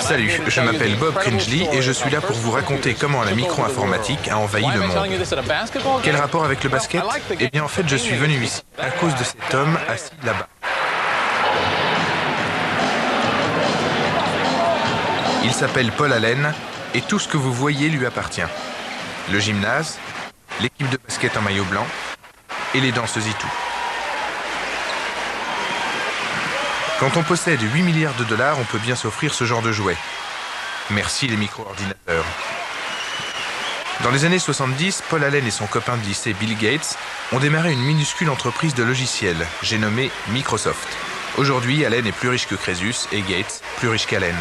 Salut, je m'appelle Bob Cringely et je suis là pour vous raconter comment la micro-informatique a envahi le monde. Quel rapport avec le basket? Eh bien en fait je suis venu ici à cause de cet homme assis là-bas. Il s'appelle Paul Allen et tout ce que vous voyez lui appartient. Le gymnase, l'équipe de basket en maillot blanc et les danseuses tout. Quand on possède 8 milliards de dollars, on peut bien s'offrir ce genre de jouet. Merci les micro-ordinateurs. Dans les années 70, Paul Allen et son copain de lycée Bill Gates ont démarré une minuscule entreprise de logiciels, j'ai nommé Microsoft. Aujourd'hui, Allen est plus riche que Crésus et Gates plus riche qu'Allen.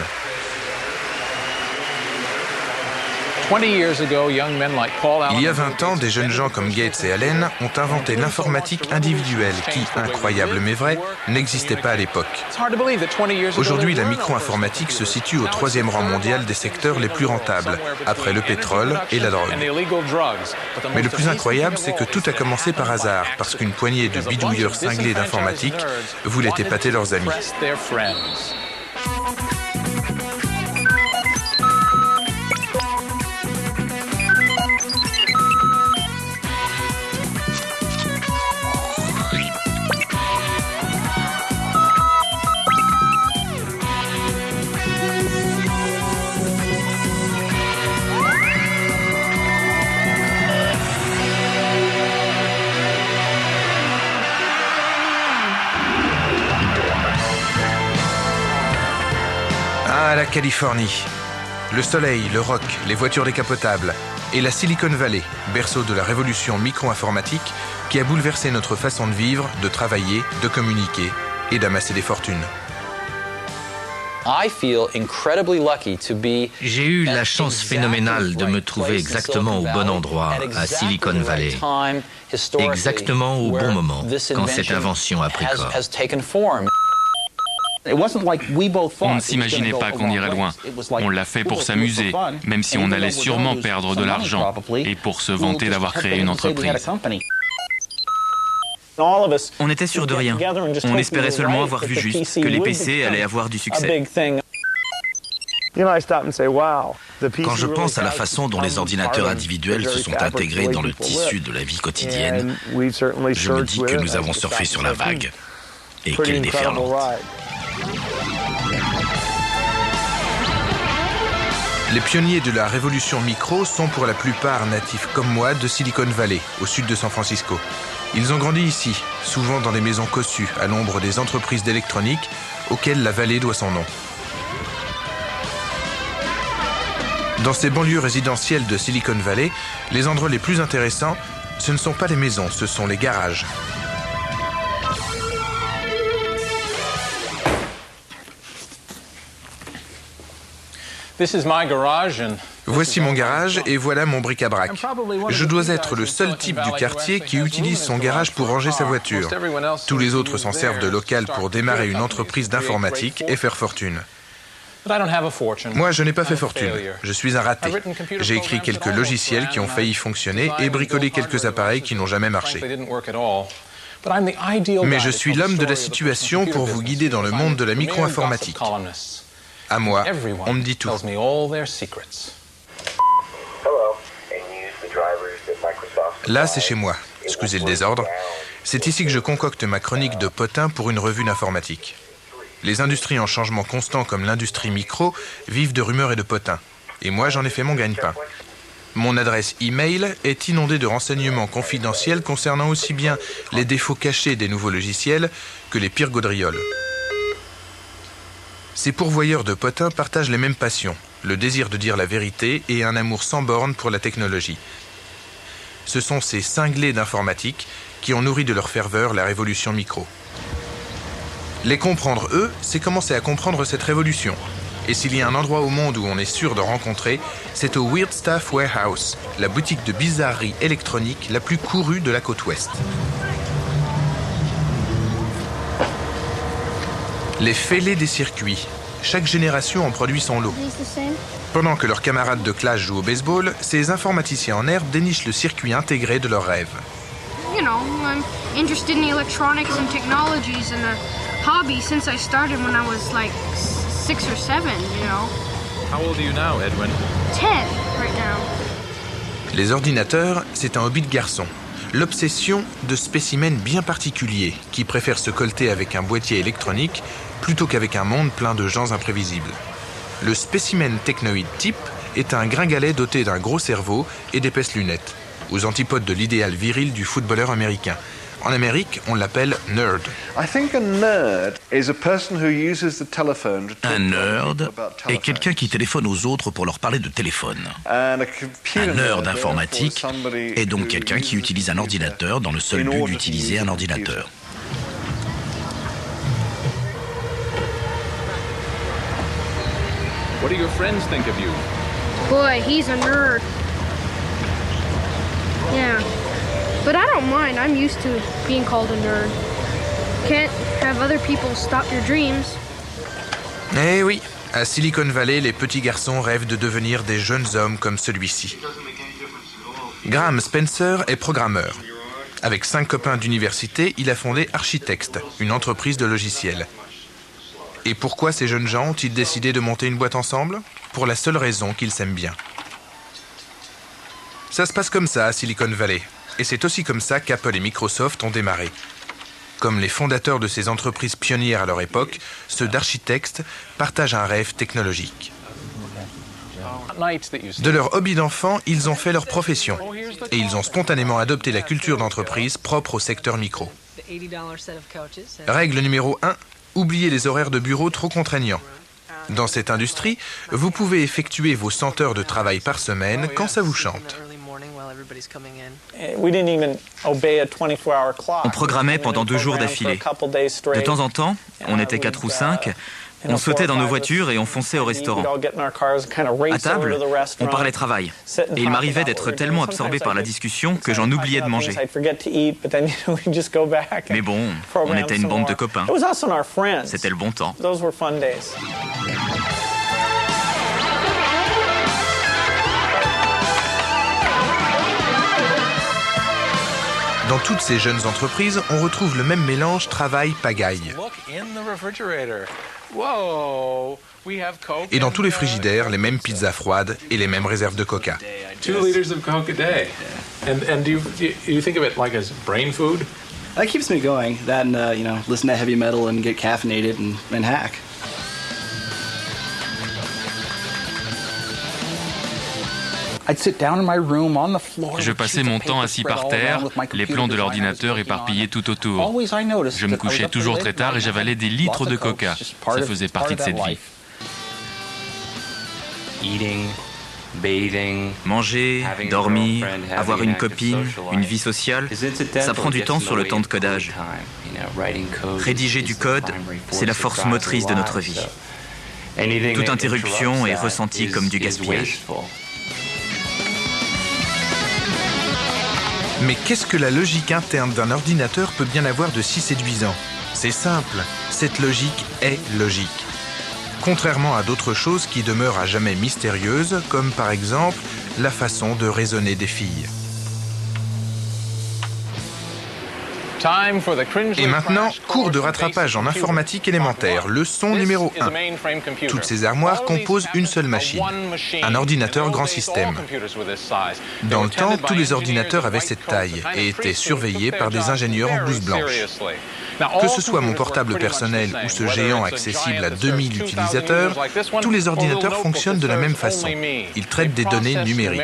Il y a 20 ans, des jeunes gens comme Gates et Allen ont inventé l'informatique individuelle qui, incroyable mais vrai, n'existait pas à l'époque. Aujourd'hui, la micro-informatique se situe au 3e rang mondial des secteurs les plus rentables, après le pétrole et la drogue. Mais le plus incroyable, c'est que tout a commencé par hasard, parce qu'une poignée de bidouilleurs cinglés d'informatique voulaient épater leurs amis. Ah, la Californie. Le soleil, le rock, les voitures décapotables et la Silicon Valley, berceau de la révolution micro-informatique qui a bouleversé notre façon de vivre, de travailler, de communiquer et d'amasser des fortunes. J'ai eu la chance phénoménale de me trouver exactement au bon endroit, à Silicon Valley, exactement au bon moment, quand cette invention a pris corps. On ne s'imaginait pas qu'on irait loin. On l'a fait pour s'amuser, même si on allait sûrement perdre de l'argent, et pour se vanter d'avoir créé une entreprise. On était sûr de rien. On espérait seulement avoir vu juste, que les PC allaient avoir du succès. Quand je pense à la façon dont les ordinateurs individuels se sont intégrés dans le tissu de la vie quotidienne, je me dis que nous avons surfé sur la vague. Et quelle déferlante. Les pionniers de la révolution micro sont pour la plupart natifs comme moi de Silicon Valley, au sud de San Francisco. Ils ont grandi ici, souvent dans des maisons cossues, à l'ombre des entreprises d'électronique auxquelles la vallée doit son nom. Dans ces banlieues résidentielles de Silicon Valley, les endroits les plus intéressants, ce ne sont pas les maisons, ce sont les garages. Voici mon garage et voilà mon bric-à-brac. Je dois être le seul type du quartier qui utilise son garage pour ranger sa voiture. Tous les autres s'en servent de local pour démarrer une entreprise d'informatique et faire fortune. Moi, je n'ai pas fait fortune. Je suis un raté. J'ai écrit quelques logiciels qui ont failli fonctionner et bricolé quelques appareils qui n'ont jamais marché. Mais je suis l'homme de la situation pour vous guider dans le monde de la micro-informatique. À moi, on me dit tout. Là, c'est chez moi. Excusez le désordre. C'est ici que je concocte ma chronique de potin pour une revue d'informatique. Les industries en changement constant comme l'industrie micro vivent de rumeurs et de potins. Et moi, j'en ai fait mon gagne-pain. Mon adresse e-mail est inondée de renseignements confidentiels concernant aussi bien les défauts cachés des nouveaux logiciels que les pires gaudrioles. Ces pourvoyeurs de potins partagent les mêmes passions, le désir de dire la vérité et un amour sans borne pour la technologie. Ce sont ces cinglés d'informatique qui ont nourri de leur ferveur la révolution micro. Les comprendre, eux, c'est commencer à comprendre cette révolution. Et s'il y a un endroit au monde où on est sûr de rencontrer, c'est au Weird Stuff Warehouse, la boutique de bizarreries électroniques la plus courue de la côte ouest. Les fêlés des circuits. Chaque génération en produit son lot. Pendant que leurs camarades de classe jouent au baseball, ces informaticiens en herbe dénichent le circuit intégré de leurs rêves. I'm interested in electronics and technologies and a hobby since I started when I was like 6 or 7, you know. How old are you now, Edwin? 10 right now. Les ordinateurs, c'est un hobby de garçon. L'obsession de spécimens bien particuliers qui préfèrent se colter avec un boîtier électronique plutôt qu'avec un monde plein de gens imprévisibles. Le spécimen technoïde type est un gringalet doté d'un gros cerveau et d'épaisses lunettes, aux antipodes de l'idéal viril du footballeur américain. En Amérique, on l'appelle nerd. Un nerd est quelqu'un qui téléphone aux autres pour leur parler de téléphone. Un nerd informatique est donc quelqu'un qui utilise un ordinateur dans le seul but d'utiliser un ordinateur. What do your friends think of you? Boy, he's a nerd. Yeah. But I don't mind. I'm used to being called a nerd. Can't have other people stop your dreams. Eh oui, à Silicon Valley, les petits garçons rêvent de devenir des jeunes hommes comme celui-ci. Graham Spencer est programmeur. Avec 5 copains d'université, il a fondé Architect, une entreprise de logiciels. Et pourquoi ces jeunes gens ont-ils décidé de monter une boîte ensemble? Pour la seule raison qu'ils s'aiment bien. Ça se passe comme ça à Silicon Valley. Et c'est aussi comme ça qu'Apple et Microsoft ont démarré. Comme les fondateurs de ces entreprises pionnières à leur époque, ceux d'Architect partagent un rêve technologique. De leur hobby d'enfant, ils ont fait leur profession. Et ils ont spontanément adopté la culture d'entreprise propre au secteur micro. Règle numéro 1, oubliez les horaires de bureau trop contraignants. Dans cette industrie, vous pouvez effectuer vos 100 heures de travail par semaine quand ça vous chante. On programmait pendant 2 jours d'affilée. De temps en temps, on était 4 ou 5, on sautait dans nos voitures et on fonçait au restaurant. À table, on parlait travail. Et il m'arrivait d'être tellement absorbé par la discussion que j'en oubliais de manger. Mais bon, on était une bande de copains. C'était le bon temps. Dans toutes ces jeunes entreprises, on retrouve le même mélange travail-pagaille. Et dans tous les frigidaires, les mêmes pizzas froides et les mêmes réserves de coca. 2 liters of Coke a day. And do you think of it like as brain food? That keeps me going. That and listen to heavy metal and get caffeinated and hack. Je passais mon temps assis par terre, les plans de l'ordinateur éparpillés tout autour. Je me couchais toujours très tard et j'avalais des litres de coca. Ça faisait partie de cette vie. Manger, dormir, avoir une copine, une vie sociale, ça prend du temps sur le temps de codage. Rédiger du code, c'est la force motrice de notre vie. Toute interruption est ressentie comme du gaspillage. Mais qu'est-ce que la logique interne d'un ordinateur peut bien avoir de si séduisant? C'est simple, cette logique est logique. Contrairement à d'autres choses qui demeurent à jamais mystérieuses, comme par exemple la façon de raisonner des filles. Et maintenant, cours de rattrapage en informatique élémentaire, leçon numéro 1. Toutes ces armoires composent une seule machine, un ordinateur grand système. Dans le temps, tous les ordinateurs avaient cette taille et étaient surveillés par des ingénieurs en blouse blanche. Que ce soit mon portable personnel ou ce géant accessible à 2000 utilisateurs, tous les ordinateurs fonctionnent de la même façon. Ils traitent des données numériques.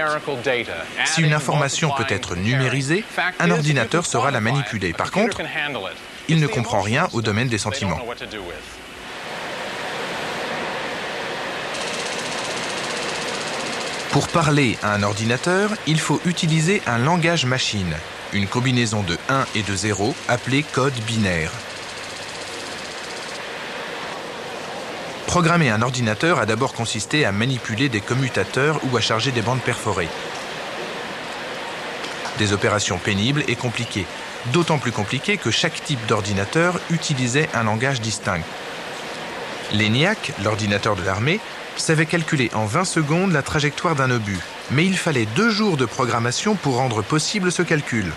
Si une information peut être numérisée, un ordinateur saura la manipuler. Par contre, il ne comprend rien au domaine des sentiments. Pour parler à un ordinateur, il faut utiliser un langage machine, une combinaison de 1 et de 0 appelée code binaire. Programmer un ordinateur a d'abord consisté à manipuler des commutateurs ou à charger des bandes perforées. Des opérations pénibles et compliquées, d'autant plus compliquées que chaque type d'ordinateur utilisait un langage distinct. L'ENIAC, l'ordinateur de l'armée, savait calculer en 20 secondes la trajectoire d'un obus. Mais il fallait 2 jours de programmation pour rendre possible ce calcul.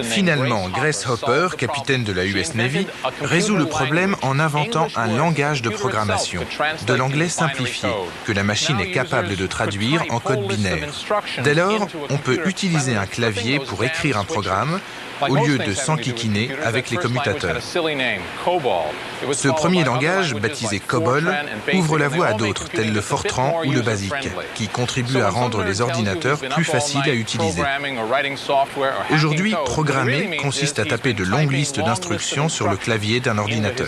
Finalement, Grace Hopper, capitaine de la US Navy, résout le problème en inventant un langage de programmation, de l'anglais simplifié, que la machine est capable de traduire en code binaire. Dès lors, on peut utiliser un clavier pour écrire un programme, au lieu de s'enquiquiner avec les commutateurs. Ce premier langage, baptisé COBOL, ouvre la voie à d'autres, tels le Fortran ou le BASIC, qui contribuent à rendre les ordinateurs plus faciles à utiliser. Aujourd'hui, programmer consiste à taper de longues listes d'instructions sur le clavier d'un ordinateur.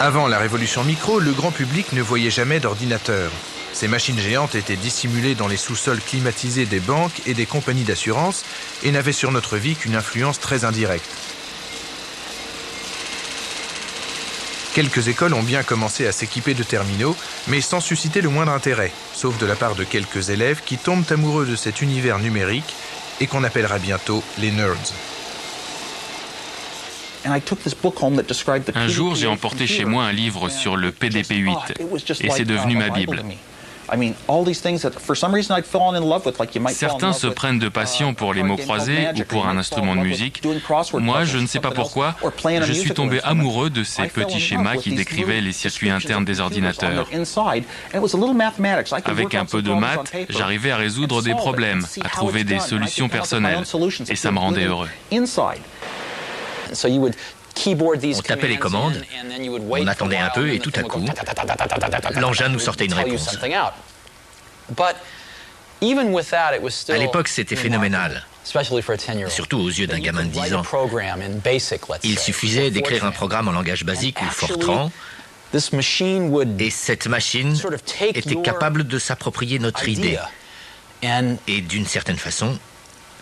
Avant la révolution micro, le grand public ne voyait jamais d'ordinateur. Ces machines géantes étaient dissimulées dans les sous-sols climatisés des banques et des compagnies d'assurance et n'avaient sur notre vie qu'une influence très indirecte. Quelques écoles ont bien commencé à s'équiper de terminaux, mais sans susciter le moindre intérêt, sauf de la part de quelques élèves qui tombent amoureux de cet univers numérique et qu'on appellera bientôt les nerds. Un jour, j'ai emporté chez moi un livre sur le PDP-8 et c'est devenu ma Bible. Certains se prennent de passion pour les mots croisés ou pour un instrument de musique. Moi, je ne sais pas pourquoi, je suis tombé amoureux de ces petits schémas qui décrivaient les circuits internes des ordinateurs. Avec un peu de maths, j'arrivais à résoudre des problèmes, à trouver des solutions personnelles, et ça me rendait heureux. On tapait les commandes, on attendait un peu et tout à coup, l'engin nous sortait une réponse. À l'époque, c'était phénoménal, surtout aux yeux d'un gamin de 10 ans. Il suffisait d'écrire un programme en langage basique ou Fortran, et cette machine était capable de s'approprier notre idée et, d'une certaine façon,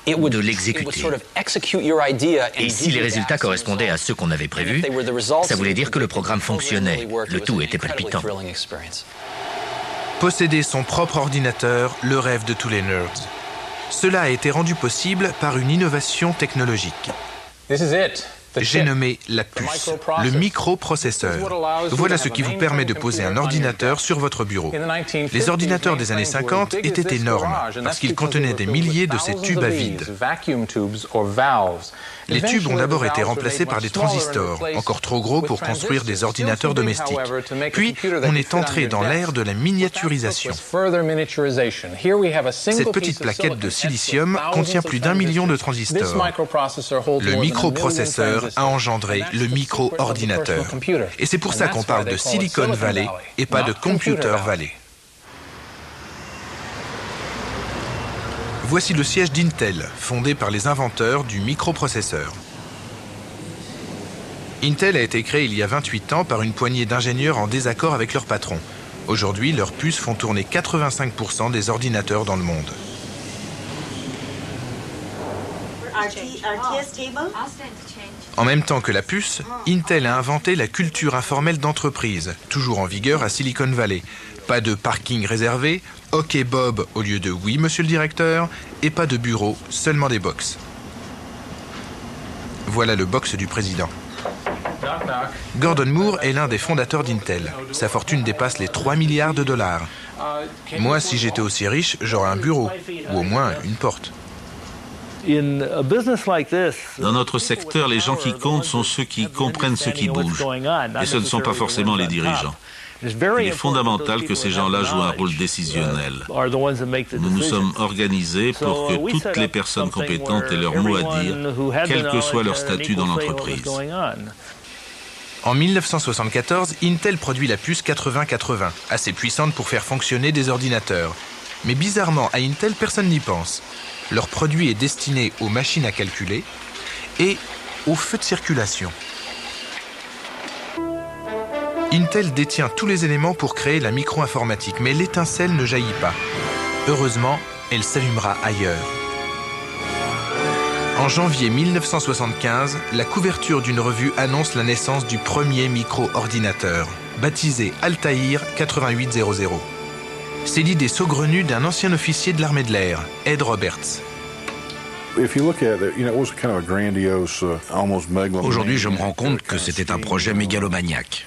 de l'exécuter. Et si les résultats correspondaient à ceux qu'on avait prévus, ça voulait dire que le programme fonctionnait. Le tout était palpitant. Posséder son propre ordinateur, le rêve de tous les nerds. Cela a été rendu possible par une innovation technologique. J'ai nommé la puce, le microprocesseur. Voilà ce qui vous permet de poser un ordinateur sur votre bureau. Les ordinateurs des années 50 étaient énormes parce qu'ils contenaient des milliers de ces tubes à vide. Les tubes ont d'abord été remplacés par des transistors, encore trop gros pour construire des ordinateurs domestiques. Puis, on est entré dans l'ère de la miniaturisation. Cette petite plaquette de silicium contient plus d'1 million de transistors. Le microprocesseur a engendré le micro-ordinateur. Et c'est pour ça qu'on parle de Silicon Valley et pas de Computer Valley. Voici le siège d'Intel, fondé par les inventeurs du microprocesseur. Intel a été créé il y a 28 ans par une poignée d'ingénieurs en désaccord avec leur patron. Aujourd'hui, leurs puces font tourner 85% des ordinateurs dans le monde. En même temps que la puce, Intel a inventé la culture informelle d'entreprise, toujours en vigueur à Silicon Valley. Pas de parking réservé, OK Bob au lieu de oui monsieur le directeur, et pas de bureau, seulement des box. Voilà le box du président. Gordon Moore est l'un des fondateurs d'Intel. Sa fortune dépasse les 3 milliards de dollars. Moi, si j'étais aussi riche, j'aurais un bureau, ou au moins une porte. Dans notre secteur, les gens qui comptent sont ceux qui comprennent ce qui bouge. Et ce ne sont pas forcément les dirigeants. Il est fondamental que ces gens-là jouent un rôle décisionnel. Nous nous sommes organisés pour que toutes les personnes compétentes aient leur mot à dire, quel que soit leur statut dans l'entreprise. En 1974, Intel produit la puce 8080, assez puissante pour faire fonctionner des ordinateurs. Mais bizarrement, à Intel, personne n'y pense. Leur produit est destiné aux machines à calculer et aux feux de circulation. Intel détient tous les éléments pour créer la micro-informatique, mais l'étincelle ne jaillit pas. Heureusement, elle s'allumera ailleurs. En janvier 1975, la couverture d'une revue annonce la naissance du premier micro-ordinateur, baptisé Altair 8800. C'est l'idée saugrenue d'un ancien officier de l'armée de l'air, Ed Roberts. Aujourd'hui, je me rends compte que c'était un projet mégalomaniaque.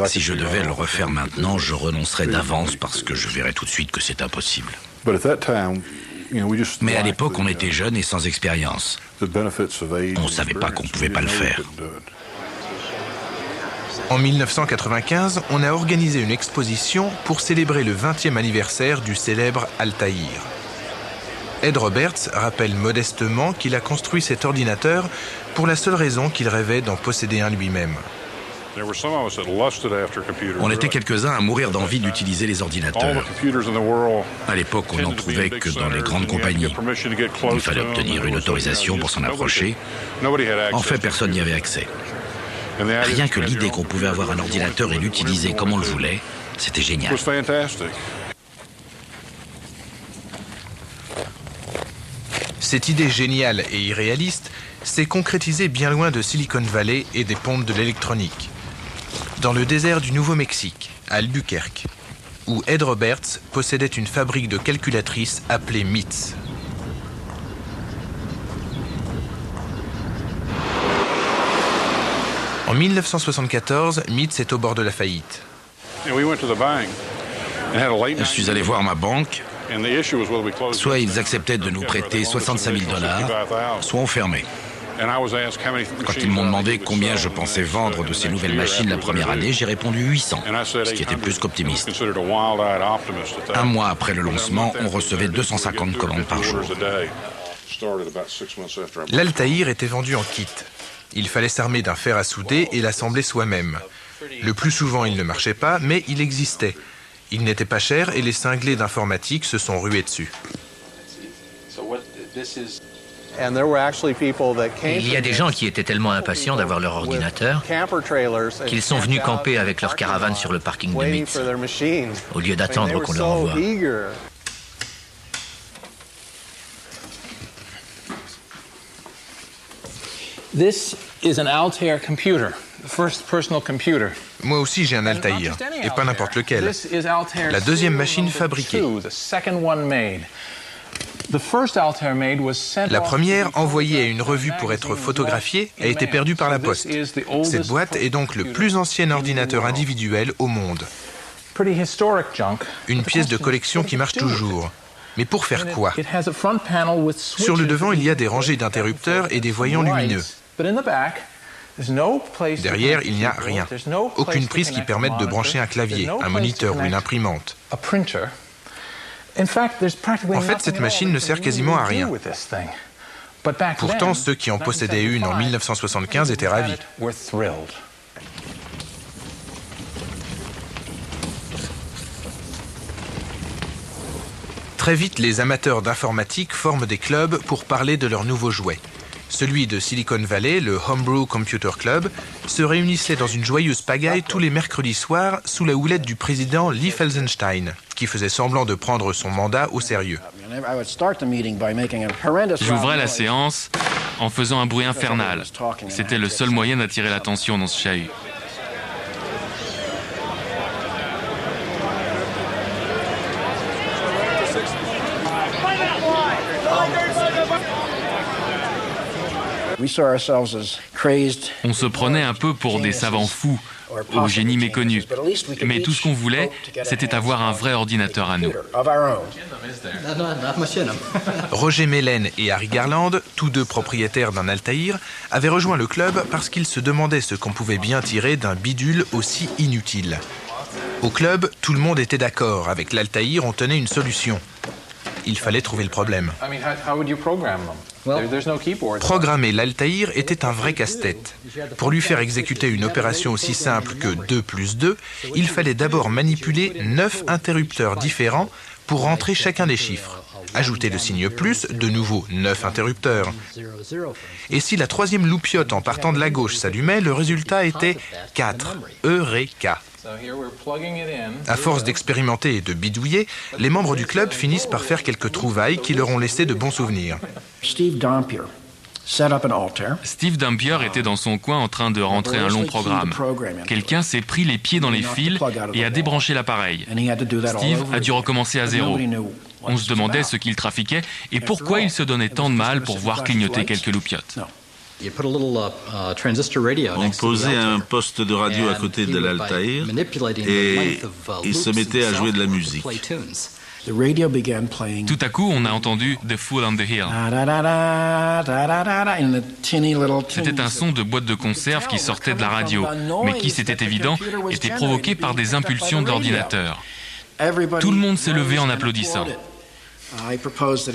Si je devais le refaire maintenant, je renoncerais d'avance parce que je verrais tout de suite que c'est impossible. Mais à l'époque, on était jeunes et sans expérience. On ne savait pas qu'on ne pouvait pas le faire. En 1995, on a organisé une exposition pour célébrer le 20e anniversaire du célèbre Altaïr. Ed Roberts rappelle modestement qu'il a construit cet ordinateur pour la seule raison qu'il rêvait d'en posséder un lui-même. On était quelques-uns à mourir d'envie d'utiliser les ordinateurs. À l'époque, on n'en trouvait que dans les grandes compagnies. Il fallait obtenir une autorisation pour s'en approcher. En fait, personne n'y avait accès. Rien que l'idée qu'on pouvait avoir un ordinateur et l'utiliser comme on le voulait, c'était génial. Cette idée géniale et irréaliste s'est concrétisée bien loin de Silicon Valley et des pontes de l'électronique. Dans le désert du Nouveau-Mexique, à Albuquerque, où Ed Roberts possédait une fabrique de calculatrices appelée MITS. En 1974, MITS est au bord de la faillite. Je suis allé voir ma banque. Soit ils acceptaient de nous prêter $65 000, soit on fermait. Quand ils m'ont demandé combien je pensais vendre de ces nouvelles machines la première année, j'ai répondu 800, ce qui était plus qu'optimiste. Un mois après le lancement, on recevait 250 commandes par jour. L'Altaïr était vendu en kit. Il fallait s'armer d'un fer à souder et l'assembler soi-même. Le plus souvent, il ne marchait pas, mais il existait. Il n'était pas cher et les cinglés d'informatique se sont rués dessus. Il y a des gens qui étaient tellement impatients d'avoir leur ordinateur qu'ils sont venus camper avec leur caravane sur le parking de MITS au lieu d'attendre qu'on leur envoie. This is an Altair computer, the first personal computer. Moi aussi j'ai un Altaïr, et pas n'importe lequel. La deuxième machine fabriquée. La première, envoyée à une revue pour être photographiée, a été perdue par la poste. Cette boîte est donc le plus ancien ordinateur individuel au monde. Une pièce de collection qui marche toujours. Mais pour faire quoi? Sur le devant, il y a des rangées d'interrupteurs et des voyants lumineux. Derrière, il n'y a rien. Aucune prise qui permette de brancher un clavier, un moniteur ou une imprimante. En fait, cette machine ne sert quasiment à rien. Pourtant, ceux qui en possédaient une en 1975 étaient ravis. Très vite, les amateurs d'informatique forment des clubs pour parler de leurs nouveaux jouets. Celui de Silicon Valley, le Homebrew Computer Club, se réunissait dans une joyeuse pagaille tous les mercredis soirs sous la houlette du président Lee Felsenstein, qui faisait semblant de prendre son mandat au sérieux. J'ouvrais la séance en faisant un bruit infernal. C'était le seul moyen d'attirer l'attention dans ce chahut. On se prenait un peu pour des savants fous, au génie méconnu. Mais tout ce qu'on voulait, c'était avoir un vrai ordinateur à nous. Roger Mellen et Harry Garland, tous deux propriétaires d'un Altaïr, avaient rejoint le club parce qu'ils se demandaient ce qu'on pouvait bien tirer d'un bidule aussi inutile. Au club, tout le monde était d'accord. Avec l'Altaïr, on tenait une solution. Il fallait trouver le problème. Programmer l'Altaïr était un vrai casse-tête. Pour lui faire exécuter une opération aussi simple que 2 + 2, il fallait d'abord manipuler 9 interrupteurs différents pour rentrer chacun des chiffres. Ajouter le signe plus, de nouveau 9 interrupteurs. Et si la troisième loupiote en partant de la gauche s'allumait, le résultat était 4. Eureka! À force d'expérimenter et de bidouiller, les membres du club finissent par faire quelques trouvailles qui leur ont laissé de bons souvenirs. Steve Dampier était dans son coin en train de rentrer un long programme. Quelqu'un s'est pris les pieds dans les fils et a débranché l'appareil. Steve a dû recommencer à zéro. On se demandait ce qu'il trafiquait et pourquoi il se donnait tant de mal pour voir clignoter quelques loupiottes. On posait un poste de radio à côté de l'Altaïr et il se mettait à jouer de la musique. Tout à coup, on a entendu The Fool on the Hill. C'était un son de boîte de conserve qui sortait de la radio, mais qui, c'était évident, était provoqué par des impulsions d'ordinateur. Tout le monde s'est levé en applaudissant.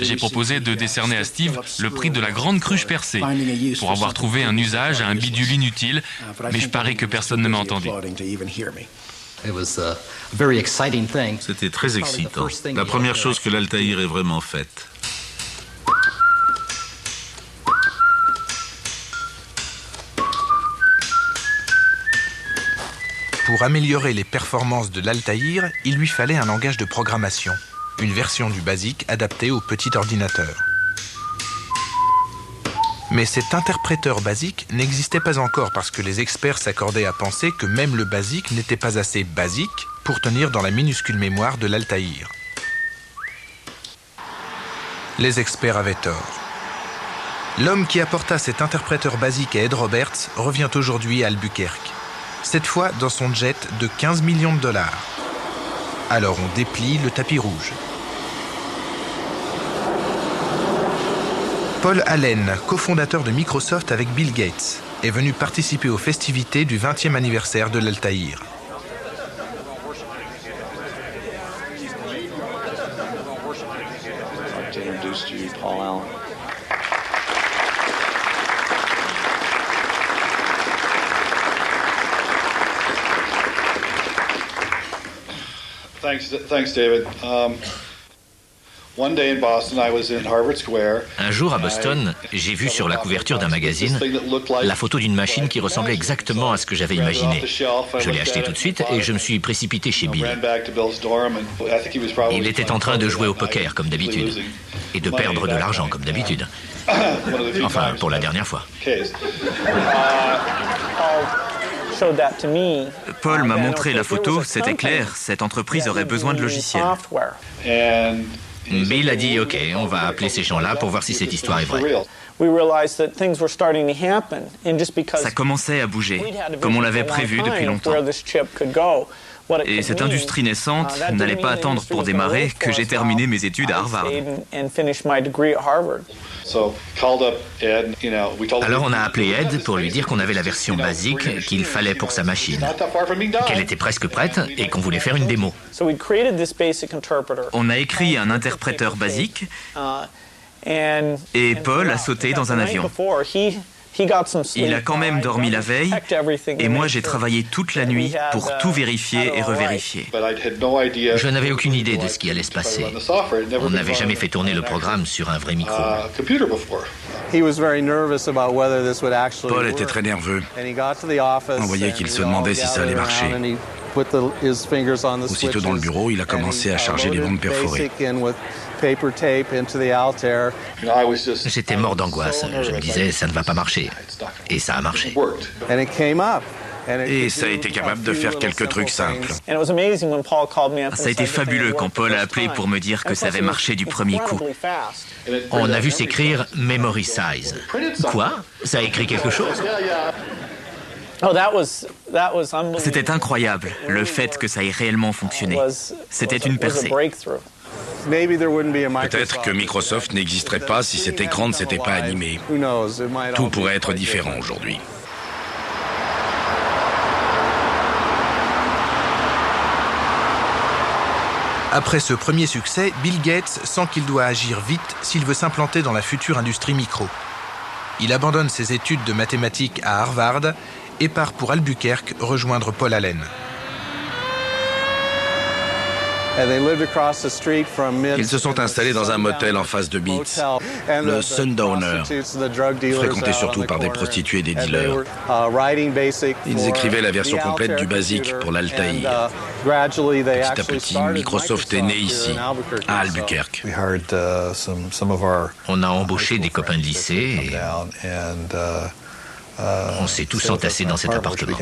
J'ai proposé de décerner à Steve le prix de la grande cruche percée pour avoir trouvé un usage à un bidule inutile, mais je parie que personne ne m'a entendu. C'était très excitant. La première chose que l'Altaïr ait vraiment faite. Pour améliorer les performances de l'Altaïr, il lui fallait un langage de programmation, une version du BASIC adaptée au petit ordinateur. Mais cet interpréteur BASIC n'existait pas encore parce que les experts s'accordaient à penser que même le BASIC n'était pas assez basique pour tenir dans la minuscule mémoire de l'Altaïr. Les experts avaient tort. L'homme qui apporta cet interpréteur BASIC à Ed Roberts revient aujourd'hui à Albuquerque. Cette fois dans son jet de 15 millions de $. Alors on déplie le tapis rouge. Paul Allen, cofondateur de Microsoft avec Bill Gates, est venu participer aux festivités du 20e anniversaire de l'Altaïr. Thanks, David. Un jour à Boston, j'ai vu sur la couverture d'un magazine la photo d'une machine qui ressemblait exactement à ce que j'avais imaginé. Je l'ai acheté tout de suite et je me suis précipité chez Bill. Il était en train de jouer au poker comme d'habitude et de perdre de l'argent comme d'habitude. Enfin, pour la dernière fois. Paul m'a montré la photo, c'était clair, cette entreprise aurait besoin de logiciels. Bill a dit « Ok, on va appeler ces gens-là pour voir si cette histoire est vraie. » Ça commençait à bouger, comme on l'avait prévu depuis longtemps. Et cette industrie naissante n'allait pas attendre pour démarrer que j'ai terminé mes études à Harvard. Alors on a appelé Ed pour lui dire qu'on avait la version basique qu'il fallait pour sa machine, qu'elle était presque prête et qu'on voulait faire une démo. On a écrit un interpréteur basique et Paul a sauté dans un avion. Il a quand même dormi la veille et moi j'ai travaillé toute la nuit pour tout vérifier et revérifier. Je n'avais aucune idée de ce qui allait se passer. On n'avait jamais fait tourner le programme sur un vrai micro. Paul était très nerveux. On voyait qu'il se demandait si ça allait marcher. Aussitôt dans le bureau, il a commencé à charger les bandes perforées. J'étais mort d'angoisse. Je me disais, ça ne va pas marcher. Et ça a marché. Et ça a été capable de faire quelques trucs simples. Ça a été fabuleux quand Paul a appelé pour me dire que ça avait marché du premier coup. On a vu s'écrire « Memory Size ». Quoi? Ça a écrit quelque chose? C'était incroyable, le fait que ça ait réellement fonctionné. C'était une percée. Peut-être que Microsoft n'existerait pas si cet écran ne s'était pas animé. Tout pourrait être différent aujourd'hui. Après ce premier succès, Bill Gates sent qu'il doit agir vite s'il veut s'implanter dans la future industrie micro. Il abandonne ses études de mathématiques à Harvard et part pour Albuquerque rejoindre Paul Allen. Ils se sont installés dans un motel en face de Beats, le Sundowner, fréquenté surtout par des prostituées et des dealers. Ils écrivaient la version complète du BASIC pour l'Altaïr. Petit à petit, Microsoft est né ici, à Albuquerque. On a embauché des copains de lycée et on s'est tous entassés dans cet appartement.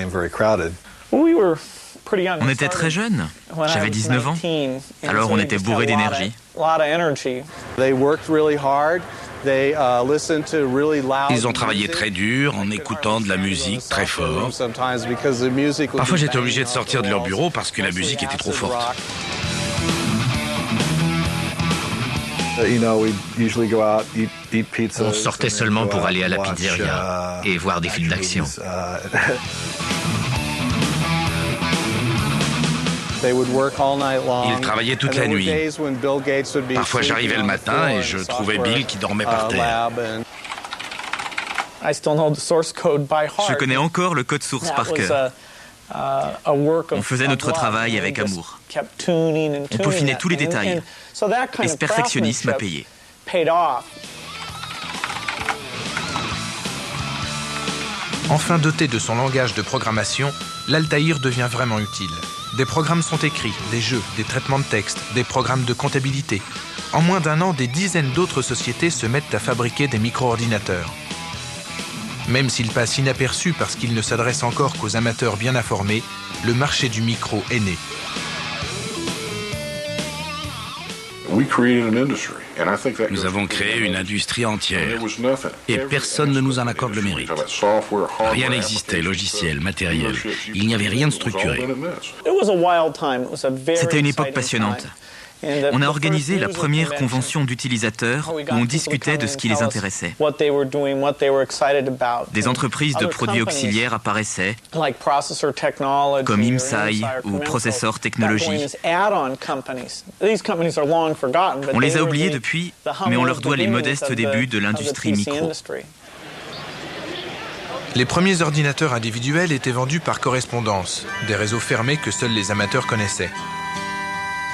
On était très jeunes. J'avais 19 ans. Alors on était bourrés d'énergie. Ils ont travaillé très dur en écoutant de la musique très fort. Parfois j'étais obligé de sortir de leur bureau parce que la musique était trop forte. On sortait seulement pour aller à la pizzeria et voir des films d'action. Ils travaillaient toute la nuit. Parfois j'arrivais le matin et je trouvais Bill qui dormait par terre. Je connais encore le code source par cœur. On faisait notre travail avec amour. On peaufinait tous les détails. Et ce perfectionnisme a payé. Enfin doté de son langage de programmation, l'Altaïr devient vraiment utile. Des programmes sont écrits, des jeux, des traitements de texte, des programmes de comptabilité. En moins d'un an, des dizaines d'autres sociétés se mettent à fabriquer des micro-ordinateurs. Même s'il passe inaperçu parce qu'il ne s'adresse encore qu'aux amateurs bien informés, le marché du micro est né. Nous avons créé une industrie entière et personne ne nous en accorde le mérite. Rien n'existait, logiciel, matériel. Il n'y avait rien de structuré. C'était une époque passionnante. On a organisé la première convention d'utilisateurs où on discutait de ce qui les intéressait. Des entreprises de produits auxiliaires apparaissaient, comme IMSAI ou Processor Technology. On les a oubliés depuis, mais on leur doit les modestes débuts de l'industrie micro. Les premiers ordinateurs individuels étaient vendus par correspondance, des réseaux fermés que seuls les amateurs connaissaient.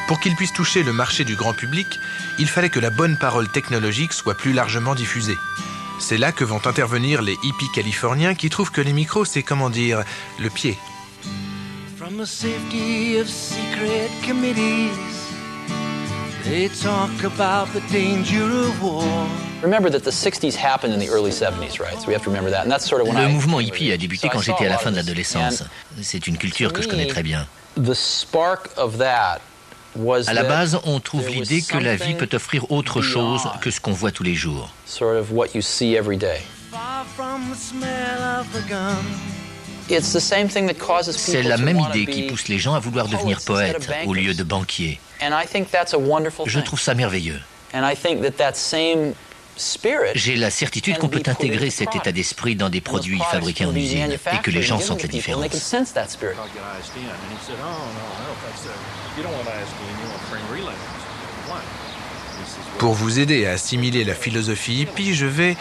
Pour qu'ils puissent toucher le marché du grand public, il fallait que la bonne parole technologique soit plus largement diffusée. C'est là que vont intervenir les hippies californiens qui trouvent que les micros, c'est, comment dire, le pied. From the safety of secret committees, they talk about the danger of war. Remember that the 60s happened in the early 70s, right? So we have to remember that. And that's sort of when Le mouvement hippie a débuté quand j'étais à la fin de l'adolescence. C'est une culture que je connais très bien. The spark of that. À la base, on trouve l'idée que la vie peut offrir autre chose que ce qu'on voit tous les jours. C'est la même idée qui pousse les gens à vouloir devenir poètes au lieu de banquiers. Je trouve ça merveilleux. J'ai la certitude qu'on peut intégrer cet état d'esprit dans des produits fabriqués en usine et que les gens sentent la différence. Pour vous aider à assimiler la philosophie hippie, je vais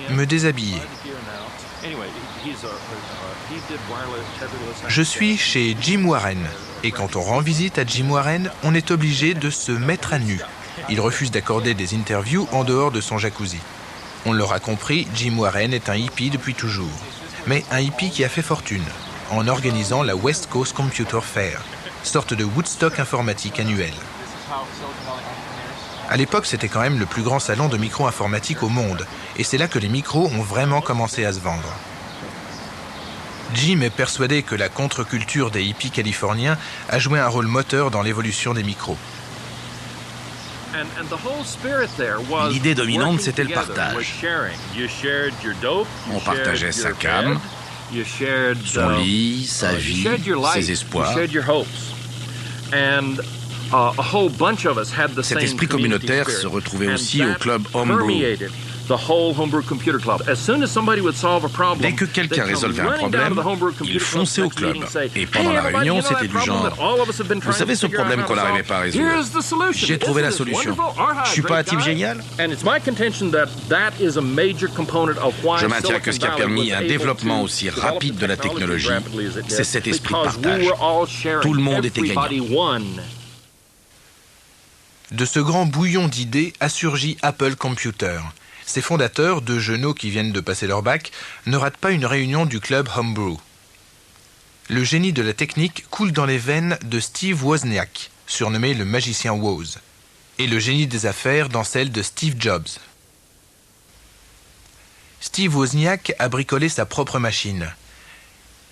me déshabiller. Je suis chez Jim Warren, et quand on rend visite à Jim Warren, on est obligé de se mettre à nu. Il refuse d'accorder des interviews en dehors de son jacuzzi. On l'aura compris, Jim Warren est un hippie depuis toujours. Mais un hippie qui a fait fortune, en organisant la West Coast Computer Fair, sorte de Woodstock informatique annuel. À l'époque, c'était quand même le plus grand salon de micro-informatique au monde, et c'est là que les micros ont vraiment commencé à se vendre. Jim est persuadé que la contre-culture des hippies californiens a joué un rôle moteur dans l'évolution des micros. L'idée dominante, c'était le partage. On partageait sa cam, son lit, sa vie, ses espoirs. Cet esprit communautaire se retrouvait aussi au club Homebrew. Dès que quelqu'un résolvait un problème, il fonçait au club. Et pendant la réunion, c'était du genre « Vous savez ce problème qu'on n'arrivait pas à résoudre? J'ai trouvé la solution. Je suis pas un type génial ?» Je maintiens que ce qui a permis un développement aussi rapide de la technologie, c'est cet esprit de partage. Tout le monde était gagnant. De ce grand bouillon d'idées a surgi Apple Computer. Ses fondateurs, deux jeunes qui viennent de passer leur bac, ne ratent pas une réunion du club Homebrew. Le génie de la technique coule dans les veines de Steve Wozniak, surnommé le magicien Woz, et le génie des affaires dans celle de Steve Jobs. Steve Wozniak a bricolé sa propre machine.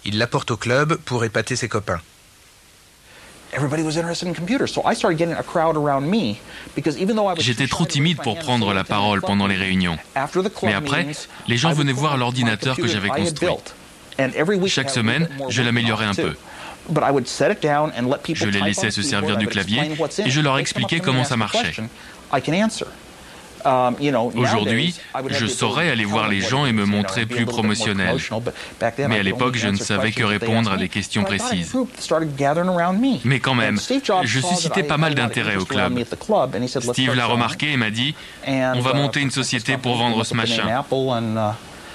Il l'apporte au club pour épater ses copains. J'étais trop timide pour prendre la parole pendant les réunions. Mais après, les gens venaient voir l'ordinateur que j'avais construit. Chaque semaine, je l'améliorais un peu. Je les laissais se servir du clavier et je leur expliquais comment ça marchait. Aujourd'hui, je saurais aller voir les gens et me montrer plus promotionnel. Mais à l'époque, je ne savais que répondre à des questions précises. Mais quand même, je suscitais pas mal d'intérêt au club. Steve l'a remarqué et m'a dit « On va monter une société pour vendre ce machin ».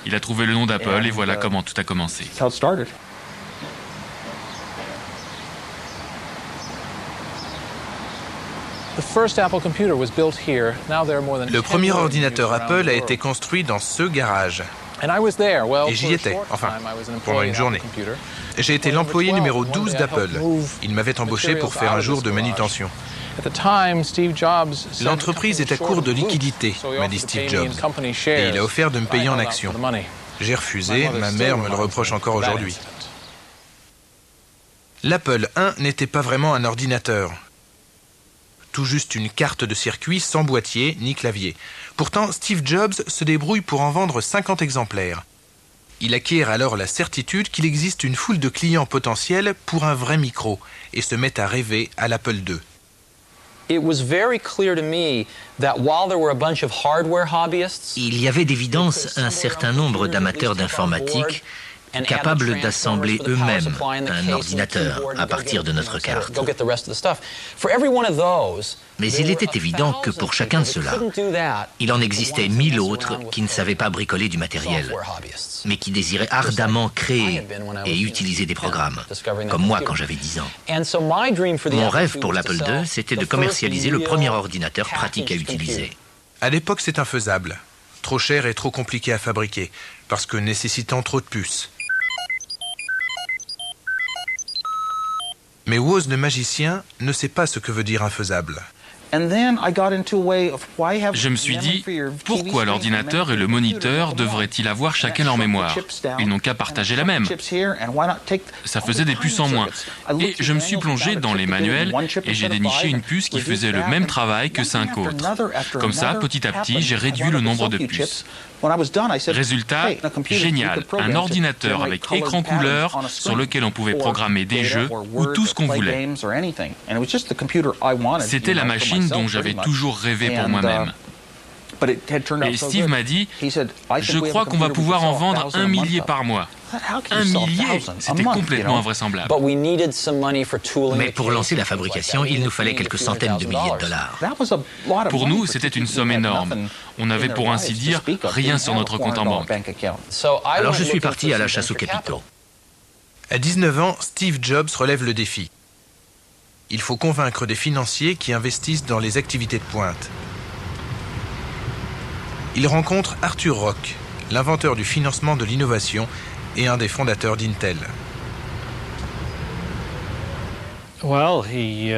Il a trouvé le nom d'Apple et voilà comment tout a commencé. Le premier ordinateur Apple a été construit dans ce garage. Et j'y étais, enfin, pendant une journée. J'ai été l'employé numéro 12 d'Apple. Ils m'avaient embauché pour faire un jour de manutention. L'entreprise est à court de liquidités, m'a dit Steve Jobs, et il a offert de me payer en actions. J'ai refusé, ma mère me le reproche encore aujourd'hui. L'Apple I n'était pas vraiment un ordinateur. Tout juste une carte de circuit sans boîtier ni clavier. Pourtant, Steve Jobs se débrouille pour en vendre 50 exemplaires. Il acquiert alors la certitude qu'il existe une foule de clients potentiels pour un vrai micro et se met à rêver à l'Apple II. Il y avait d'évidence un certain nombre d'amateurs d'informatique capables d'assembler eux-mêmes un ordinateur à partir de notre carte. Mais il était évident que pour chacun de ceux-là, il en existait 1000 autres qui ne savaient pas bricoler du matériel, mais qui désiraient ardemment créer et utiliser des programmes, comme moi quand j'avais 10 ans. Mon rêve pour l'Apple II, c'était de commercialiser le premier ordinateur pratique à utiliser. À l'époque, c'est infaisable. Trop cher et trop compliqué à fabriquer, parce que nécessitant trop de puces. Mais Woz le magicien ne sait pas ce que veut dire infaisable. Je me suis dit, pourquoi l'ordinateur et le moniteur devraient-ils avoir chacun leur mémoire? Ils n'ont qu'à partager la même. Ça faisait des puces en moins. Et je me suis plongé dans les manuels et j'ai déniché une puce qui faisait le même travail que 5 autres. Comme ça, petit à petit, j'ai réduit le nombre de puces. Résultat, génial, un ordinateur avec écran couleur sur lequel on pouvait programmer des jeux ou tout ce qu'on voulait. C'était la machine dont j'avais toujours rêvé pour moi-même. Et Steve m'a dit, je crois qu'on va pouvoir en vendre 1 millier par mois. 1 millier, c'était complètement invraisemblable. Mais pour lancer la fabrication, il nous fallait quelques centaines de milliers de dollars. Pour nous, c'était une somme énorme. On n'avait pour ainsi dire rien sur notre compte en banque. Alors je suis parti à la chasse aux capitaux. À 19 ans, Steve Jobs relève le défi. Il faut convaincre des financiers qui investissent dans les activités de pointe. Il rencontre Arthur Rock, l'inventeur du financement de l'innovation et un des fondateurs d'Intel. Il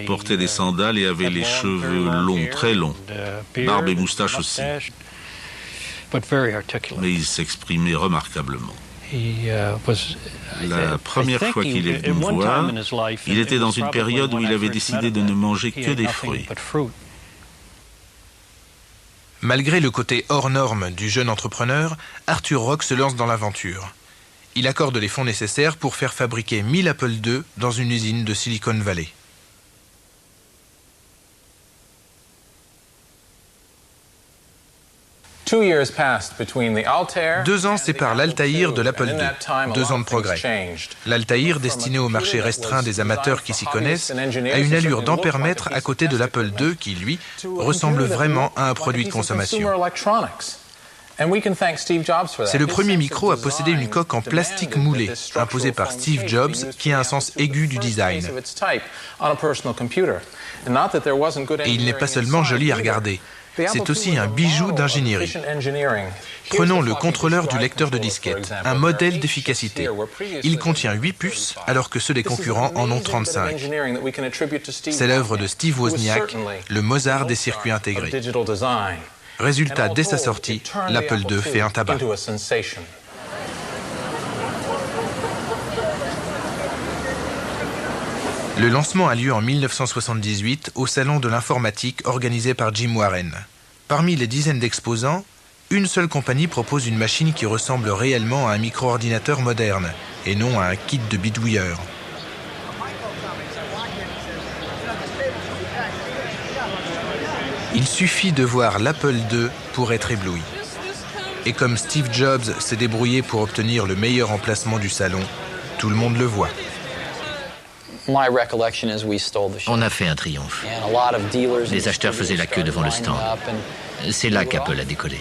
portait des sandales et avait les cheveux longs, très longs, barbe et moustache aussi. Mais il s'exprimait remarquablement. La première fois qu'il est venu me voir, il était dans une période où il avait décidé de ne manger que des fruits. Malgré le côté hors norme du jeune entrepreneur, Arthur Rock se lance dans l'aventure. Il accorde les fonds nécessaires pour faire fabriquer 1000 Apple II dans une usine de Silicon Valley. 2 ans séparent l'Altaïr de l'Apple II. 2 ans de progrès. L'Altaïr, destiné au marché restreint des amateurs qui s'y connaissent, a une allure d'ampèremètre à côté de l'Apple II qui, lui, ressemble vraiment à un produit de consommation. C'est le premier micro à posséder une coque en plastique moulé, imposée par Steve Jobs, qui a un sens aigu du design. Et il n'est pas seulement joli à regarder. C'est aussi un bijou d'ingénierie. Prenons le contrôleur du lecteur de disquette, un modèle d'efficacité. Il contient 8 puces, alors que ceux des concurrents en ont 35. C'est l'œuvre de Steve Wozniak, le Mozart des circuits intégrés. Résultat, dès sa sortie, l'Apple II fait un tabac. Le lancement a lieu en 1978 au Salon de l'informatique organisé par Jim Warren. Parmi les dizaines d'exposants, une seule compagnie propose une machine qui ressemble réellement à un micro-ordinateur moderne et non à un kit de bidouilleur. Il suffit de voir l'Apple II pour être ébloui. Et comme Steve Jobs s'est débrouillé pour obtenir le meilleur emplacement du salon, tout le monde le voit. On a fait un triomphe. Les acheteurs faisaient la queue devant le stand. C'est là qu'Apple a décollé.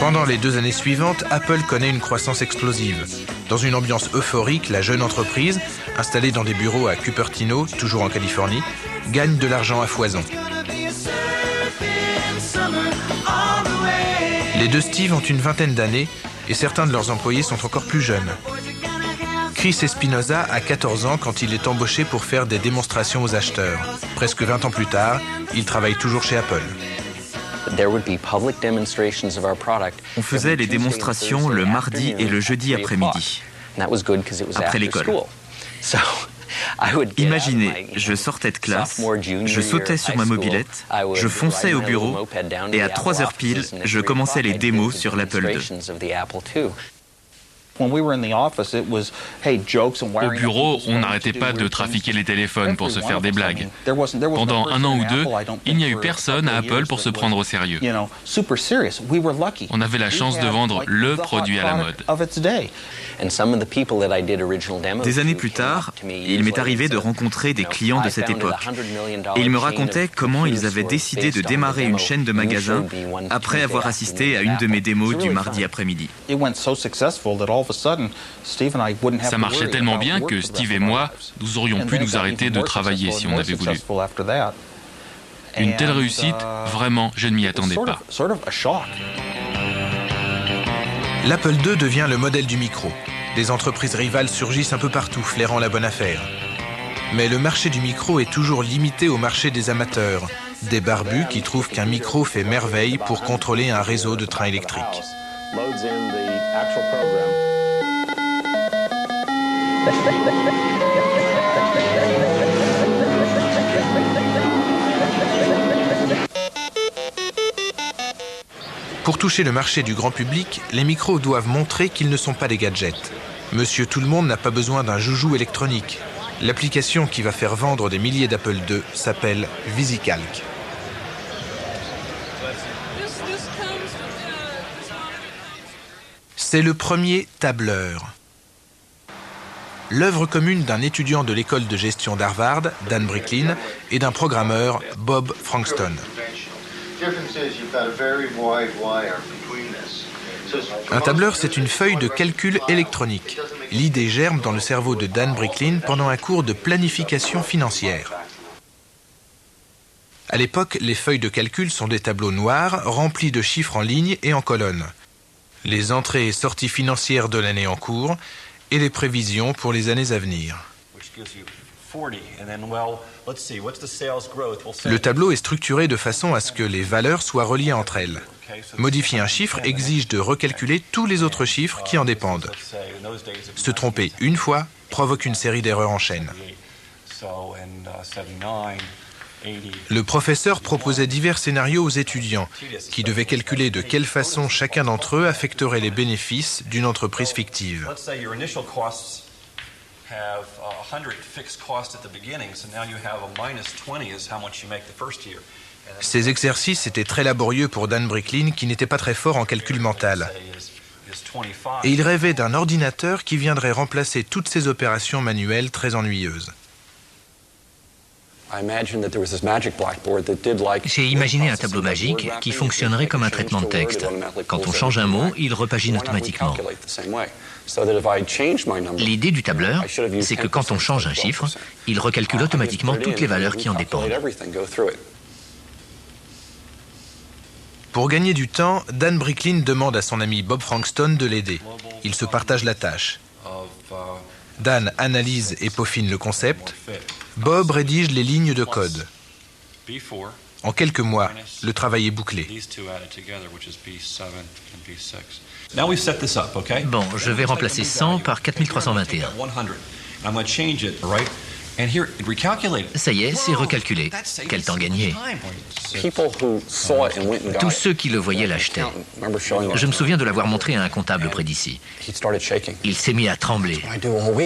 Pendant les 2 années suivantes, Apple connaît une croissance explosive. Dans une ambiance euphorique, la jeune entreprise, installée dans des bureaux à Cupertino, toujours en Californie, gagne de l'argent à foison. Les deux Steve ont une vingtaine d'années et certains de leurs employés sont encore plus jeunes. Chris Espinosa a 14 ans quand il est embauché pour faire des démonstrations aux acheteurs. Presque 20 ans plus tard, il travaille toujours chez Apple. On faisait les démonstrations le mardi et le jeudi après-midi, après l'école. Imaginez, je sortais de classe, je sautais sur ma mobilette, je fonçais au bureau et à 3 heures pile, je commençais les démos sur l'Apple II. Au bureau, on n'arrêtait pas de trafiquer les téléphones pour se faire des blagues. Pendant 1 an ou 2, il n'y a eu personne à Apple pour se prendre au sérieux. On avait la chance de vendre le produit à la mode. Des années plus tard, il m'est arrivé de rencontrer des clients de cette époque. Et ils me racontaient comment ils avaient décidé de démarrer une chaîne de magasins après avoir assisté à une de mes démos du mardi après-midi. Ça marchait tellement bien que Steve et moi, nous aurions pu nous arrêter de travailler si on avait voulu. Une telle réussite, vraiment, je ne m'y attendais pas. L'Apple II devient le modèle du micro. Des entreprises rivales surgissent un peu partout, flairant la bonne affaire. Mais le marché du micro est toujours limité au marché des amateurs, des barbus qui trouvent qu'un micro fait merveille pour contrôler un réseau de trains électriques. Pour toucher le marché du grand public, les micros doivent montrer qu'ils ne sont pas des gadgets. Monsieur Tout-le-Monde n'a pas besoin d'un joujou électronique. L'application qui va faire vendre des milliers d'Apple II s'appelle VisiCalc. C'est le premier tableur. L'œuvre commune d'un étudiant de l'école de gestion d'Harvard, Dan Bricklin, et d'un programmeur, Bob Frankston. Un tableur, c'est une feuille de calcul électronique. L'idée germe dans le cerveau de Dan Bricklin pendant un cours de planification financière. À l'époque, les feuilles de calcul sont des tableaux noirs remplis de chiffres en ligne et en colonnes. Les entrées et sorties financières de l'année en cours et les prévisions pour les années à venir. Le tableau est structuré de façon à ce que les valeurs soient reliées entre elles. Modifier un chiffre exige de recalculer tous les autres chiffres qui en dépendent. Se tromper une fois provoque une série d'erreurs en chaîne. Le professeur proposait divers scénarios aux étudiants qui devaient calculer de quelle façon chacun d'entre eux affecterait les bénéfices d'une entreprise fictive. Ces exercices étaient très laborieux pour Dan Bricklin qui n'était pas très fort en calcul mental. Et il rêvait d'un ordinateur qui viendrait remplacer toutes ces opérations manuelles très ennuyeuses. J'ai imaginé un tableau magique qui fonctionnerait comme un traitement de texte. Quand on change un mot, il repagine automatiquement. L'idée du tableur, c'est que quand on change un chiffre, il recalcule automatiquement toutes les valeurs qui en dépendent. Pour gagner du temps, Dan Bricklin demande à son ami Bob Frankston de l'aider. Ils se partagent la tâche. Dan analyse et peaufine le concept. Bob rédige les lignes de code. En quelques mois, le travail est bouclé. Bon, je vais remplacer 100 par 4321. Ça y est, c'est recalculé. Quel temps gagné. Tous ceux qui le voyaient l'achetaient. Je me souviens de l'avoir montré à un comptable près d'ici. Il s'est mis à trembler.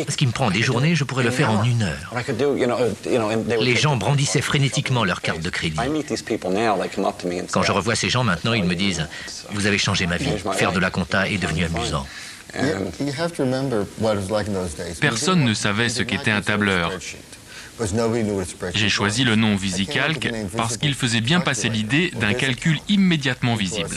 Ce qui me prend des journées, je pourrais le faire en 1 heure. Les gens brandissaient frénétiquement leur carte de crédit. Quand je revois ces gens maintenant, ils me disent « Vous avez changé ma vie. Faire de la compta est devenu amusant. » Personne ne savait ce qu'était un tableur. J'ai choisi le nom VisiCalc parce qu'il faisait bien passer l'idée d'un calcul immédiatement visible.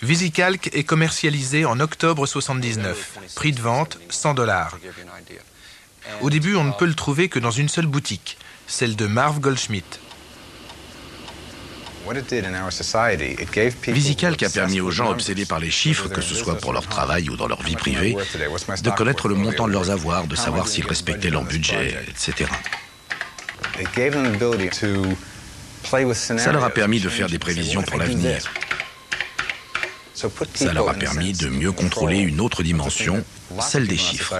VisiCalc est commercialisé en octobre 79. Prix de vente, $100. Au début, on ne peut le trouver que dans une seule boutique, celle de Marv Goldschmidt. VisiCalc a permis aux gens obsédés par les chiffres, que ce soit pour leur travail ou dans leur vie privée, de connaître le montant de leurs avoirs, de savoir s'ils respectaient leur budget, etc. Ça leur a permis de faire des prévisions pour l'avenir. Ça leur a permis de mieux contrôler une autre dimension, celle des chiffres.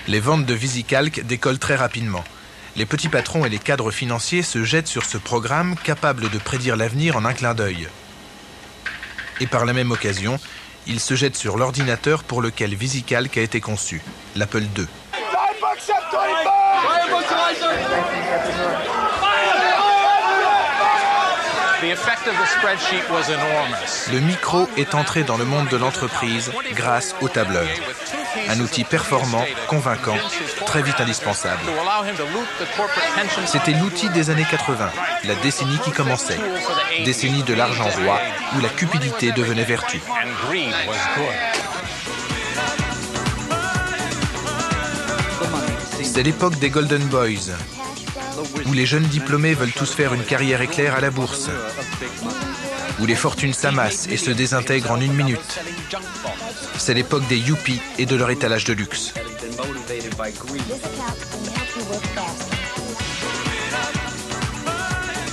Les ventes de VisiCalc décollent très rapidement. Les petits patrons et les cadres financiers se jettent sur ce programme capable de prédire l'avenir en un clin d'œil. Et par la même occasion, ils se jettent sur l'ordinateur pour lequel VisiCalc a été conçu, l'Apple II. Le micro est entré dans le monde de l'entreprise grâce au tableur. Un outil performant, convaincant, très vite indispensable. C'était l'outil des années 80, la décennie qui commençait. Décennie de l'argent roi, où la cupidité devenait vertu. C'est l'époque des Golden Boys, où les jeunes diplômés veulent tous faire une carrière éclair à la bourse, où les fortunes s'amassent et se désintègrent en 1 minute. C'est l'époque des yuppies et de leur étalage de luxe.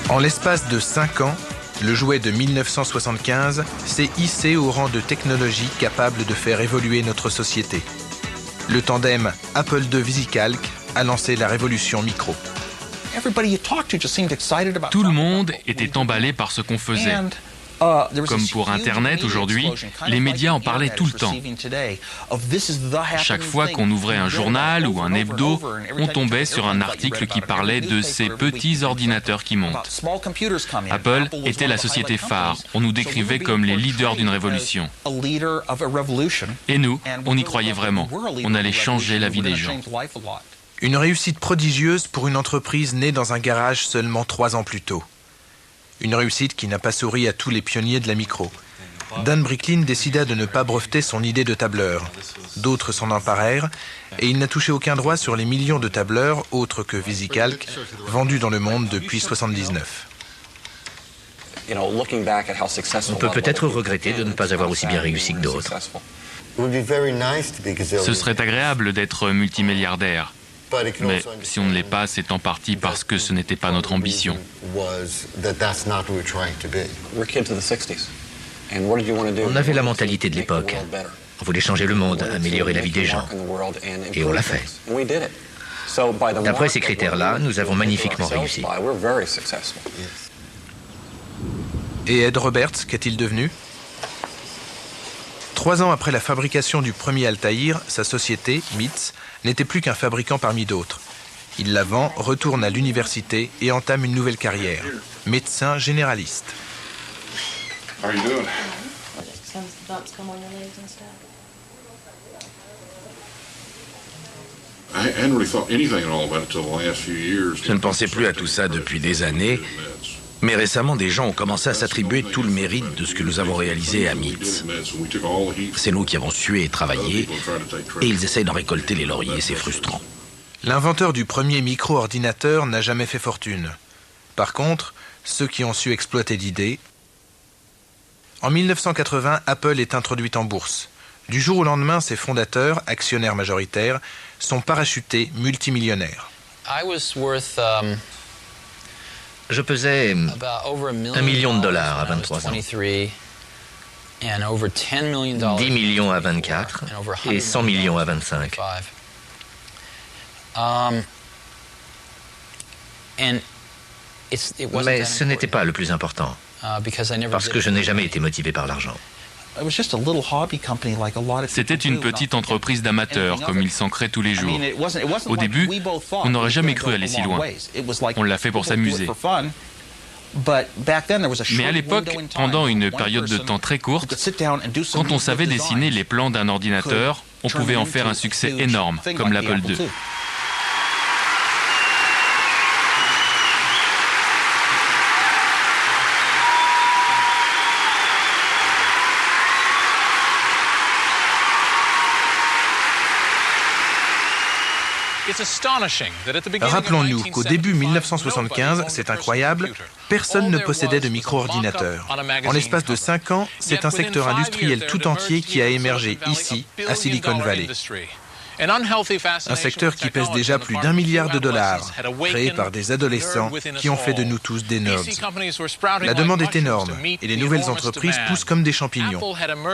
En l'espace de 5 ans, le jouet de 1975 s'est hissé au rang de technologie capable de faire évoluer notre société. Le tandem Apple II VisiCalc a lancé la révolution micro. Tout le monde était emballé par ce qu'on faisait. Comme pour Internet aujourd'hui, les médias en parlaient tout le temps. Chaque fois qu'on ouvrait un journal ou un hebdo, on tombait sur un article qui parlait de ces petits ordinateurs qui montent. Apple était la société phare. On nous décrivait comme les leaders d'une révolution. Et nous, on y croyait vraiment. On allait changer la vie des gens. Une réussite prodigieuse pour une entreprise née dans un garage seulement 3 ans plus tôt. Une réussite qui n'a pas souri à tous les pionniers de la micro. Dan Bricklin décida de ne pas breveter son idée de tableur. D'autres s'en emparèrent et il n'a touché aucun droit sur les millions de tableurs, autres que VisiCalc, vendus dans le monde depuis 1979. On peut peut-être regretter de ne pas avoir aussi bien réussi que d'autres. Ce serait agréable d'être multimilliardaire. Mais si on ne l'est pas, c'est en partie parce que ce n'était pas notre ambition. On avait la mentalité de l'époque. On voulait changer le monde, améliorer la vie des gens. Et on l'a fait. D'après ces critères-là, nous avons magnifiquement réussi. Et Ed Roberts, qu'est-il devenu ? 3 ans après la fabrication du premier Altaïr, sa société, MITS, n'était plus qu'un fabricant parmi d'autres. Il la vend, retourne à l'université et entame une nouvelle carrière. Médecin généraliste. Je ne pensais plus à tout ça depuis des années, mais récemment des gens ont commencé à s'attribuer tout le mérite de ce que nous avons réalisé à MITS. C'est nous qui avons sué et travaillé, et ils essayent d'en récolter les lauriers, c'est frustrant. L'inventeur du premier micro-ordinateur n'a jamais fait fortune. Par contre, ceux qui ont su exploiter l'idée En 1980, Apple est introduite en bourse. Du jour au lendemain, ses fondateurs, actionnaires majoritaires, sont parachutés multimillionnaires. Je pesais $1 million à 23 ans, 10 millions à 24 et 100 millions à 25. Mais ce n'était pas le plus important, parce que je n'ai jamais été motivé par l'argent. C'était une petite entreprise d'amateurs, comme il s'en crée tous les jours. Au début, on n'aurait jamais cru aller si loin. On l'a fait pour s'amuser. Mais à l'époque, pendant une période de temps très courte, quand on savait dessiner les plans d'un ordinateur, on pouvait en faire un succès énorme, comme l'Apple II. Rappelons-nous qu'au début 1975, c'est incroyable, personne ne possédait de micro-ordinateur. En l'espace de 5 ans, c'est un secteur industriel tout entier qui a émergé ici, à Silicon Valley. Un secteur qui pèse déjà plus d'1 milliard de dollars, créé par des adolescents qui ont fait de nous tous des nobs. La demande est énorme et les nouvelles entreprises poussent comme des champignons.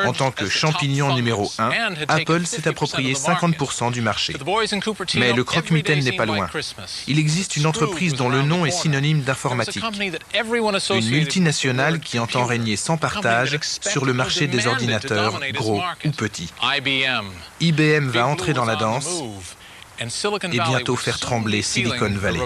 En tant que champignon numéro 1, Apple s'est approprié 50% du marché. Mais le croque-mitaine n'est pas loin. Il existe une entreprise dont le nom est synonyme d'informatique. Une multinationale qui entend régner sans partage sur le marché des ordinateurs, gros ou petits. IBM va entrer dans la danse et bientôt faire trembler Silicon Valley.